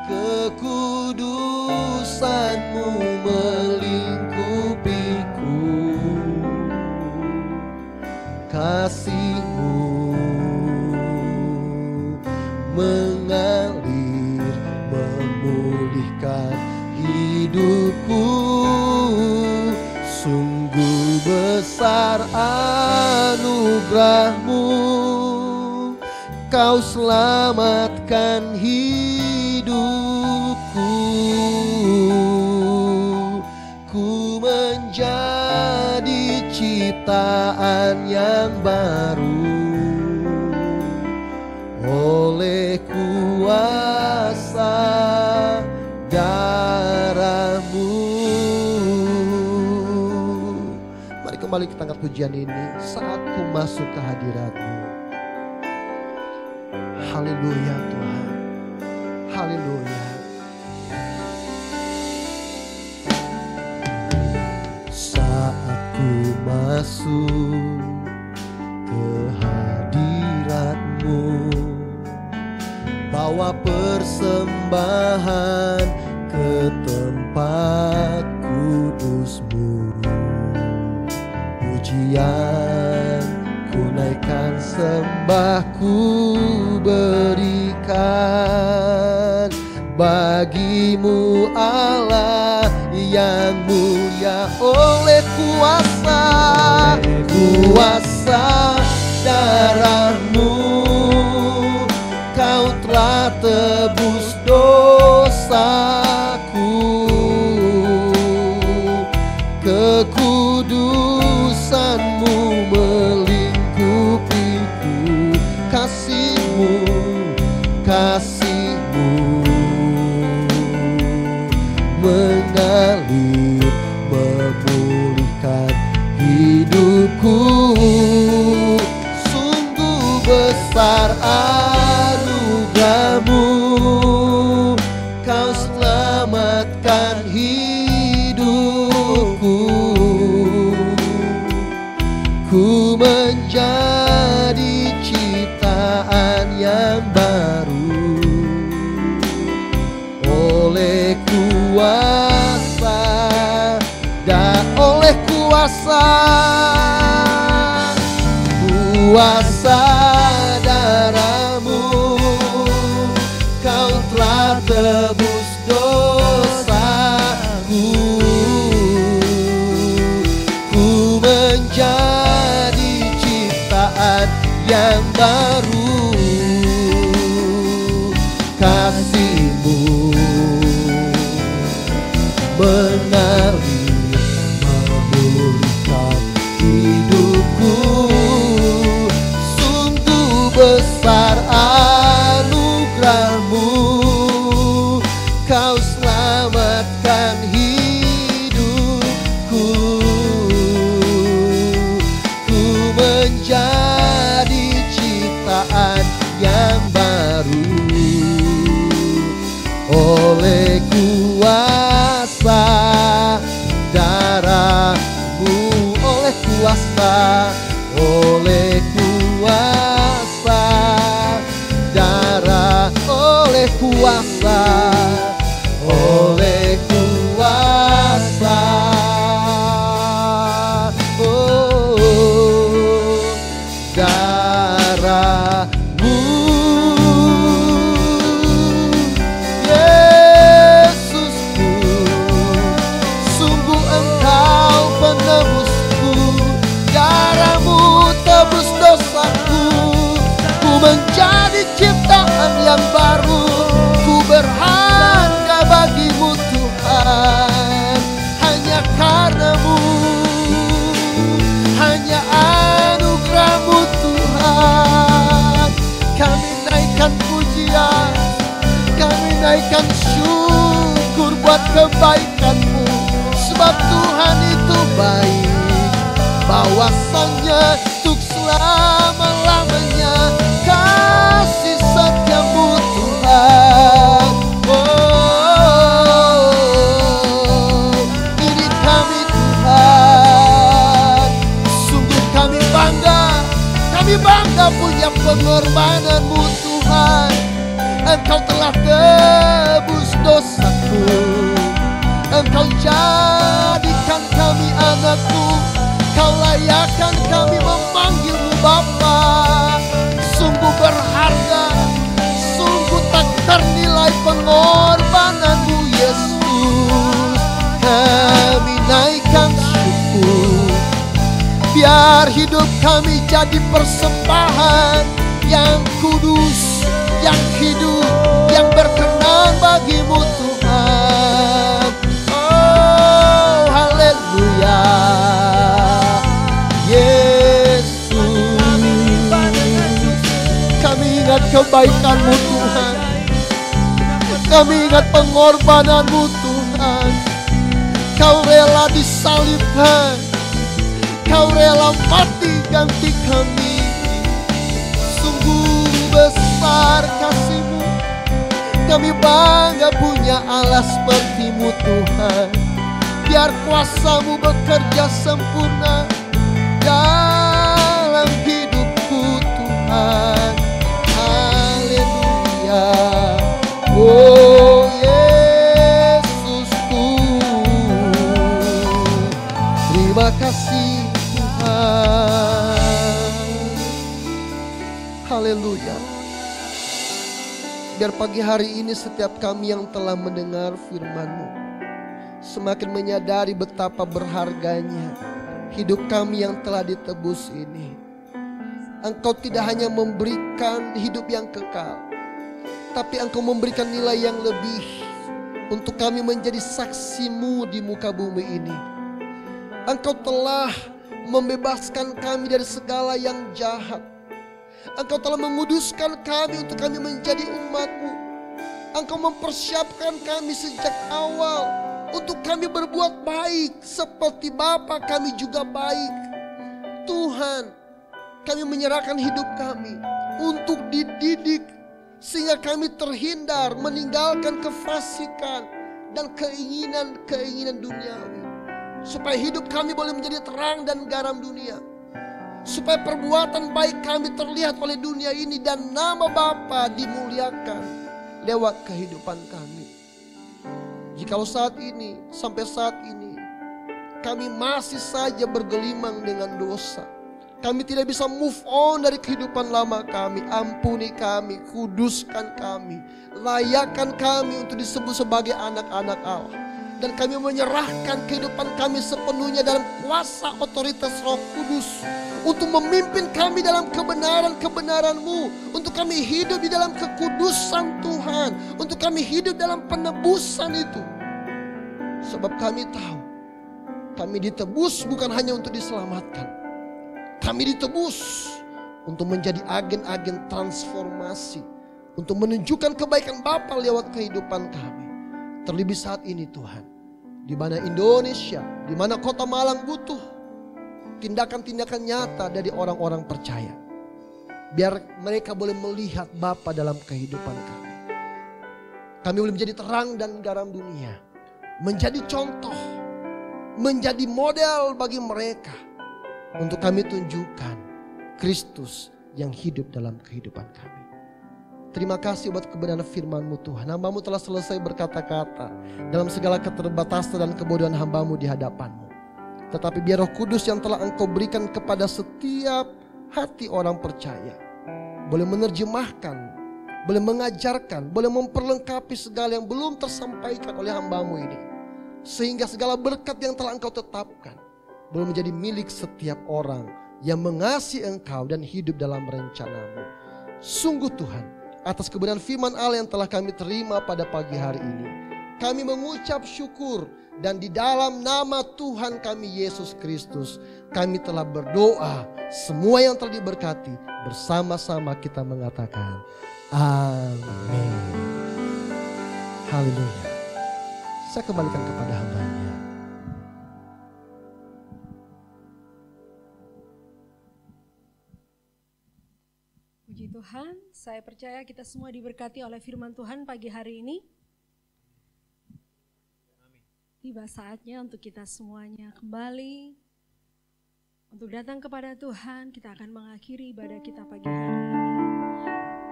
Kekudusan-Mu melingkupiku, kasih-Mu mengalir memulihkan hidupku. Sungguh besar anugerah-Mu, Kau selamatkan hidupku. Ku menjadi ciptaan yang baru oleh kuasa darah-Mu. Mari kembali kita angkat pujian ini. Saat ku masuk ke hadirat-Mu. Haleluya Tuhan, haleluya. Saat ku masuk ke hadirat-Mu, bawa persembahan ke tempat kudus-Mu. Pujian ku naikkan, sembah ku berikan bagi-Mu Allah yang mulia. Oleh kuasa darah-Mu, Kau telah tebus dosaku. Kekudusan-Mu melingkupiku, kasih-Mu mengalir memulihkan hidupku. Sungguh besar anugerah-Mu, Kau selamatkan hidupku. Ku menjadi ciptaan yang baru oleh kuasa darah-Mu, Kau telah tebus dosaku. Ku menjadi ciptaan yang baru, kasih-Mu mengalir memulihkan hidupku. Sungguh besar anugerah-Mu, Kau selamatkan hidupku. Ku menjadi ciptaan yang baru oleh kuasa darah-Mu, oleh kuasa bahwasanya untuk selama-lamanya kasih setiamu Tuhan. Oh, ini kami Tuhan, sungguh kami bangga punya pengorbananmu Tuhan. Engkau telah tebus dosaku, Engkau jadikan kami anakmu, Kau layakkan kami memanggilmu Bapa. Sungguh berharga, sungguh tak ternilai pengorbananmu Yesus. Kami naikkan syukur, biar hidup kami jadi persembahan yang kudus, yang hidup, yang berkenan bagimu Tuhan. Oh haleluya Yesus, kami ingat kebaikanmu Tuhan, kami ingat pengorbananmu Tuhan. Kau rela disalibkan, Kau rela mati ganti kami. Sungguh besar kasih-Mu, kami bangga punya Allah seperti-Mu Tuhan. Biar kuasa-Mu bekerja sempurna dalam hidupku Tuhan. Haleluya. Oh Yesusku, terima kasih Tuhan. Haleluya. Biar pagi hari ini setiap kami yang telah mendengar firman-Mu semakin menyadari betapa berharganya hidup kami yang telah ditebus ini. Engkau tidak hanya memberikan hidup yang kekal, tapi Engkau memberikan nilai yang lebih untuk kami menjadi saksi-Mu di muka bumi ini. Engkau telah membebaskan kami dari segala yang jahat. Engkau telah menguduskan kami untuk kami menjadi umat-Mu. Engkau mempersiapkan kami sejak awal untuk kami berbuat baik seperti Bapa kami juga baik. Tuhan, kami menyerahkan hidup kami untuk dididik sehingga kami terhindar meninggalkan kefasikan dan keinginan-keinginan duniawi. Supaya hidup kami boleh menjadi terang dan garam dunia. Supaya perbuatan baik kami terlihat oleh dunia ini dan nama Bapa dimuliakan lewat kehidupan kami. Jikalau saat ini, sampai saat ini, kami masih saja bergelimang dengan dosa, kami tidak bisa move on dari kehidupan lama kami, ampuni kami, kuduskan kami, layakkan kami untuk disebut sebagai anak-anak Allah. Dan kami menyerahkan kehidupan kami sepenuhnya dalam kuasa otoritas Roh Kudus untuk memimpin kami dalam kebenaran-kebenaran-Mu, untuk kami hidup di dalam kekudusan Tuhan, untuk kami hidup dalam penebusan itu. Sebab kami tahu, kami ditebus bukan hanya untuk diselamatkan, kami ditebus untuk menjadi agen-agen transformasi, untuk menunjukkan kebaikan Bapa lewat kehidupan kami. Terlebih saat ini Tuhan, di mana Indonesia, di mana kota Malang butuh tindakan-tindakan nyata dari orang-orang percaya. Biar mereka boleh melihat Bapa dalam kehidupan kami. Kami boleh menjadi terang dan garam dunia, menjadi contoh, menjadi model bagi mereka, untuk kami tunjukkan Kristus yang hidup dalam kehidupan kami. Terima kasih buat kebenaran firman-Mu Tuhan. Hamba-Mu telah selesai berkata-kata dalam segala keterbatasan dan kebodohan hamba-Mu di hadapan-Mu. Tetapi biar Roh Kudus yang telah Engkau berikan kepada setiap hati orang percaya boleh menerjemahkan, boleh mengajarkan, boleh memperlengkapi segala yang belum tersampaikan oleh hamba-Mu ini. Sehingga segala berkat yang telah Engkau tetapkan boleh menjadi milik setiap orang yang mengasihi Engkau dan hidup dalam rencana-Mu. Sungguh Tuhan, atas kebenaran firman Allah yang telah kami terima pada pagi hari ini, kami mengucap syukur, dan di dalam nama Tuhan kami Yesus Kristus, kami telah berdoa. Semua yang telah diberkati, bersama-sama kita mengatakan amin. Haleluya. Saya kembalikan kepada hamba-Nya. Puji Tuhan, saya percaya kita semua diberkati oleh firman Tuhan pagi hari ini. Tiba saatnya untuk kita semuanya kembali untuk datang kepada Tuhan. Kita akan mengakhiri ibadah kita pagi hari ini.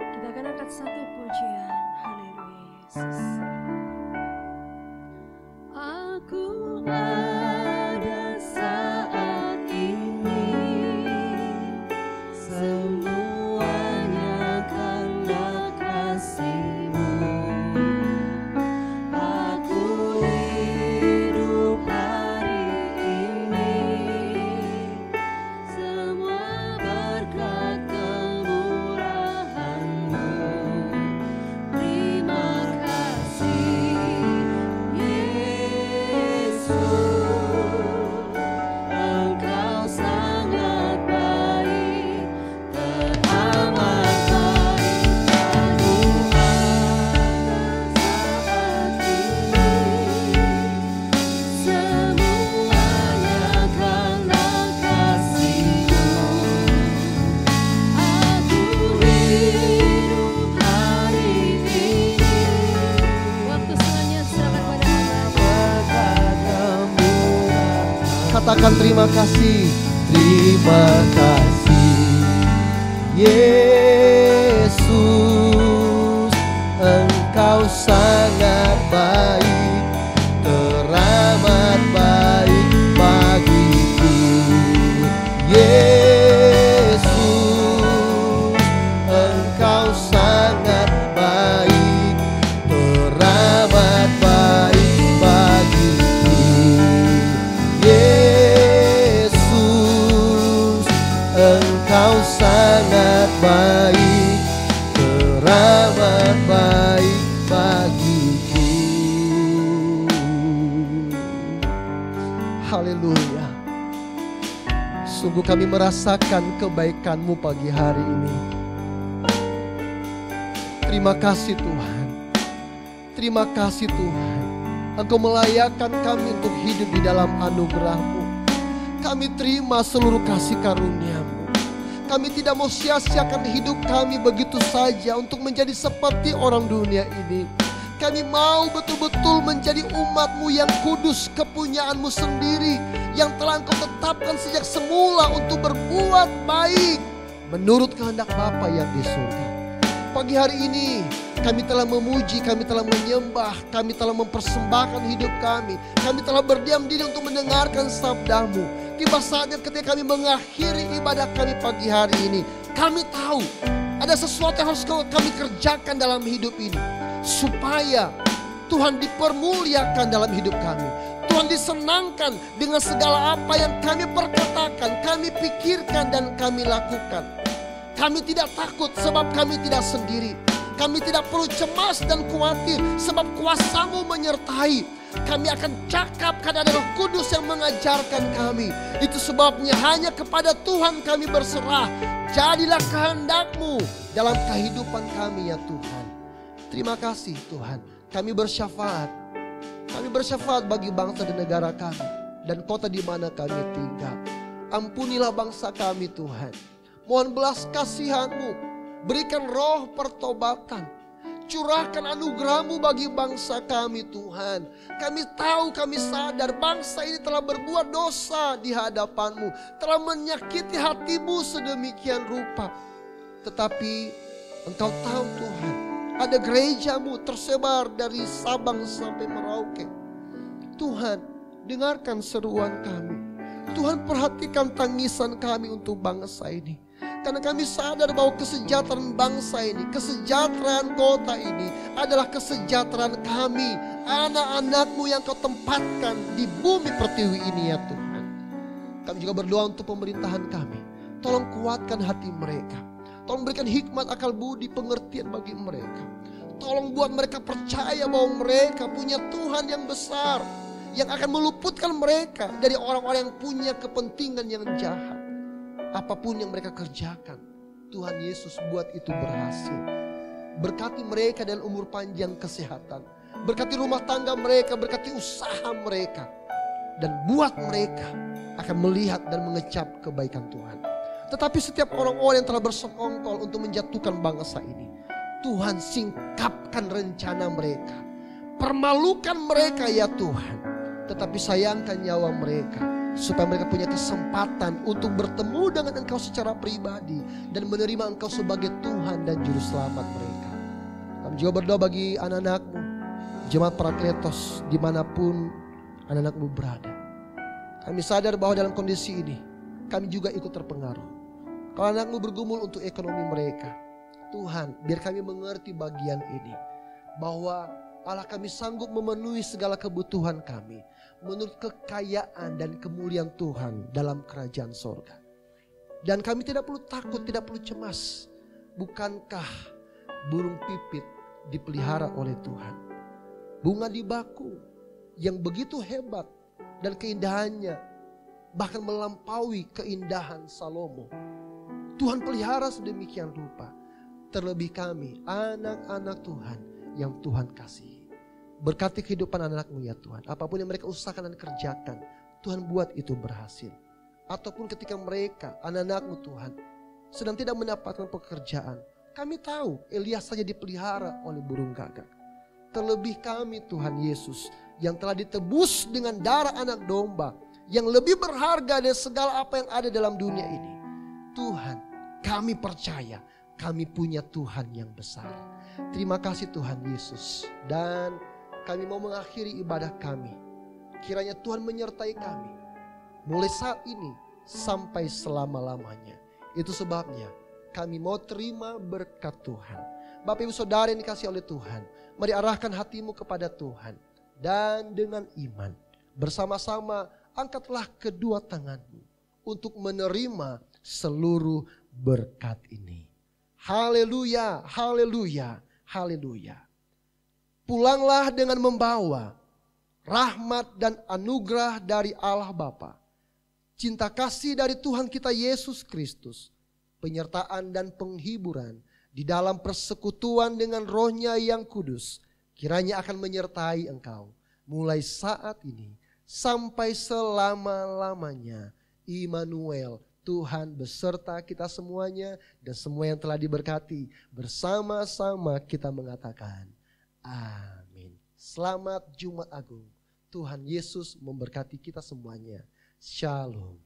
Kita akan angkat satu pujian. Haleluya Yesus. Aku ada saat ini, semuanya karena kasih-Mu. Aku hidup hari ini, semua berkat kemurahan-Mu. Terima kasih Yesus, Engkau sangat baik, teramat baik. Aku ada saat ini, semuanya karena kasih-Mu. Aku hidup hari ini. Waktu semuanya serahkan pada Mu. Katakan terima kasih. Terima kasih Yesus, Engkau sangat baik, teramat baik bagiku. Yesus, Engkau sangat baik, teramat baik bagiku. Yesus, Engkau sangat baik, teramat baik bagiku. Haleluya. Sungguh kami merasakan kebaikan-Mu pagi hari ini. Terima kasih Tuhan. Terima kasih Tuhan. Engkau melayakkan kami untuk hidup di dalam anugerah-Mu. Kami terima seluruh kasih karunia-Mu. Kami tidak mau sia-siakan hidup kami begitu saja untuk menjadi seperti orang dunia ini. Kami mau betul-betul menjadi umat-Mu yang kudus, kepunyaan-Mu sendiri, yang telah Engkau tetapkan sejak semula untuk berbuat baik menurut kehendak Bapa yang di surga. Pagi hari ini kami telah memuji, kami telah menyembah, kami telah mempersembahkan hidup kami. Kami telah berdiam diri untuk mendengarkan sabda-Mu. Tiba saatnya ketika kami mengakhiri ibadah kami pagi hari ini, kami tahu ada sesuatu yang harus kami kerjakan dalam hidup ini, supaya Tuhan dipermuliakan dalam hidup kami. Tuhan disenangkan dengan segala apa yang kami perkatakan, kami pikirkan dan kami lakukan. Kami tidak takut sebab kami tidak sendiri. Kami tidak perlu cemas dan khawatir sebab kuasa-Mu menyertai. Kami akan cakap karena ada Roh Kudus yang mengajarkan kami. Itu sebabnya hanya kepada Tuhan kami berserah. Jadilah kehendak-Mu dalam kehidupan kami ya Tuhan. Terima kasih Tuhan. Kami bersyafaat. Kami bersyafaat bagi bangsa dan negara kami dan kota di mana kami tinggal. Ampunilah bangsa kami Tuhan. Mohon belas kasihan-Mu. Berikan roh pertobatan. Curahkan anugerah-Mu bagi bangsa kami Tuhan. Kami tahu, kami sadar bangsa ini telah berbuat dosa di hadapan-Mu. Telah menyakiti hati-Mu sedemikian rupa. Tetapi Engkau tahu Tuhan, ada gereja-Mu tersebar dari Sabang sampai Merauke. Tuhan, dengarkan seruan kami. Tuhan, perhatikan tangisan kami untuk bangsa ini. Karena kami sadar bahwa kesejahteraan bangsa ini, kesejahteraan kota ini adalah kesejahteraan kami, anak-anak-Mu yang Kau tempatkan di bumi pertiwi ini ya Tuhan. Kami juga berdoa untuk pemerintahan kami. Tolong kuatkan hati mereka. Tolong berikan hikmat, akal budi, pengertian bagi mereka. Tolong buat mereka percaya bahwa mereka punya Tuhan yang besar, yang akan meluputkan mereka dari orang-orang yang punya kepentingan yang jahat. Apapun yang mereka kerjakan, Tuhan Yesus buat itu berhasil. Berkati mereka dan umur panjang, kesehatan. Berkati rumah tangga mereka, berkati usaha mereka. Dan buat mereka akan melihat dan mengecap kebaikan Tuhan. Tetapi setiap orang-orang yang telah bersekongkol untuk menjatuhkan bangsa ini, Tuhan singkapkan rencana mereka. Permalukan mereka ya Tuhan. Tetapi sayangkan nyawa mereka, supaya mereka punya kesempatan untuk bertemu dengan Engkau secara pribadi dan menerima Engkau sebagai Tuhan dan Juru Selamat mereka. Kami juga berdoa bagi anak-anak-Mu, Jemaat Parakletos dimanapun anak-anak-Mu berada. Kami sadar bahwa dalam kondisi ini kami juga ikut terpengaruh. Kalau anak-Mu bergumul untuk ekonomi mereka, Tuhan biar kami mengerti bagian ini, bahwa Allah kami sanggup memenuhi segala kebutuhan kami menurut kekayaan dan kemuliaan Tuhan dalam kerajaan sorga. Dan kami tidak perlu takut, tidak perlu cemas. Bukankah burung pipit dipelihara oleh Tuhan? Bunga di baku yang begitu hebat dan keindahannya bahkan melampaui keindahan Salomo. Tuhan pelihara sedemikian rupa. Terlebih kami, anak-anak Tuhan yang Tuhan kasihi. Berkati kehidupan anak-anak-Mu ya Tuhan. Apapun yang mereka usahakan dan kerjakan, Tuhan buat itu berhasil. Ataupun ketika mereka, anak-anak-Mu Tuhan, sedang tidak mendapatkan pekerjaan, kami tahu Elias saja dipelihara oleh burung gagak. Terlebih kami Tuhan Yesus, yang telah ditebus dengan darah anak domba, yang lebih berharga dari segala apa yang ada dalam dunia ini. Tuhan, kami percaya kami punya Tuhan yang besar. Terima kasih Tuhan Yesus. Dan kami mau mengakhiri ibadah kami. Kiranya Tuhan menyertai kami mulai saat ini sampai selama-lamanya. Itu sebabnya kami mau terima berkat Tuhan. Bapak Ibu Saudara yang dikasihi oleh Tuhan, mari arahkan hatimu kepada Tuhan. Dan dengan iman bersama-sama angkatlah kedua tanganmu untuk menerima seluruh berkat ini. Haleluya, haleluya, haleluya. Pulanglah dengan membawa rahmat dan anugerah dari Allah Bapa, cinta kasih dari Tuhan kita Yesus Kristus, penyertaan dan penghiburan di dalam persekutuan dengan Roh-Nya yang kudus, kiranya akan menyertai engkau mulai saat ini sampai selama-lamanya. Immanuel, Tuhan beserta kita semuanya dan semua yang telah diberkati. Bersama-sama kita mengatakan amin. Selamat Jumat Agung. Tuhan Yesus memberkati kita semuanya. Shalom.